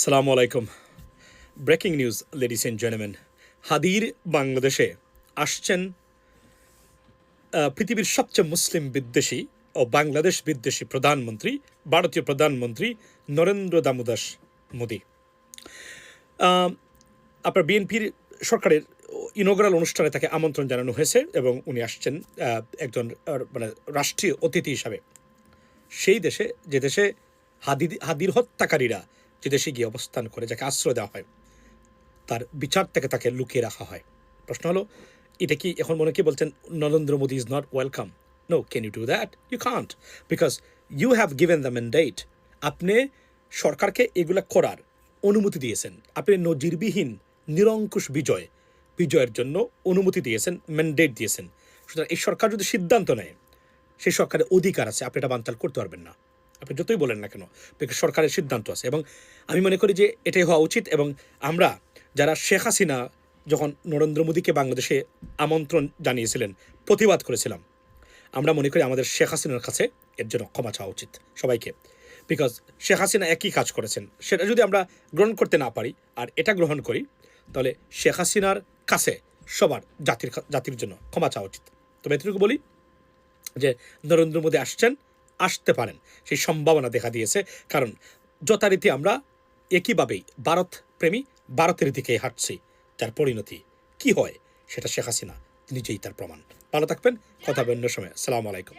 সালামু আলাইকুম। Breaking news ladies and gentleman, হাদির বাংলাদেশে আসছেন পৃথিবীর সবচেয়ে মুসলিম বিদ্বেষী ও বাংলাদেশ বিদ্বেষী প্রধানমন্ত্রী, ভারতীয় প্রধানমন্ত্রী নরেন্দ্র দামোদাস মোদি। আপনার বিএনপির সরকারের ইনগ্রাল অনুষ্ঠানে তাকে আমন্ত্রণ জানানো হয়েছে এবং উনি আসছেন একজন মানে রাষ্ট্রীয় অতিথি হিসাবে। সেই দেশে, যে দেশে হাদির হত্যাকারীরা যে দেশে গিয়ে অবস্থান করে, যাকে আশ্রয় দেওয়া হয়, তার বিচার থেকে তাকে লুকিয়ে রাখা হয়। প্রশ্ন হলো, এটা কি এখন মনে কি বলছেন Narendra Modi is not welcome? No, can you do that? You can't, because you have given the mandate. আপনি সরকারকে এগুলা করার অনুমতি দিয়েছেন। আপনি নজিরবিহীন নিরঙ্কুশ বিজয়ের জন্য অনুমতি দিয়েছেন, ম্যান্ডেট দিয়েছেন। সুতরাং এই সরকার যদি সিদ্ধান্ত নেয়, সেই সরকারের অধিকার আছে, আপনি এটা বানচাল করতে পারবেন না, আপনি যতই বলেন না কেন, বিকজ সরকারের সিদ্ধান্ত আছে। এবং আমি মনে করি যে এটাই হওয়া উচিত। এবং আমরা যারা শেখ হাসিনা যখন নরেন্দ্র মোদীকে বাংলাদেশে আমন্ত্রণ জানিয়েছিলেন, প্রতিবাদ করেছিলাম, আমরা মনে করি আমাদের শেখ হাসিনার কাছে এর জন্য ক্ষমা চাওয়া উচিত সবাইকে। বিকজ শেখ হাসিনা একই কাজ করেছেন, সেটা যদি আমরা গ্রহণ করতে না পারি আর এটা গ্রহণ করি, তাহলে শেখ হাসিনার কাছে সবার জাতির জন্য ক্ষমা চাওয়া উচিত। তবে এতটুকু বলি যে নরেন্দ্র মোদী আসতে পারেন, সেই সম্ভাবনা দেখা দিয়েছে। কারণ যথারীতি আমরা একইভাবেই ভারতপ্রেমী, ভারতের দিকে হাঁটছি, যার পরিণতি কি হয় সেটা শেখ হাসিনা নিজেই তার প্রমাণ। ভালো থাকবেন, কথা হবে অন্য সময়। আসসালামু আলাইকুম।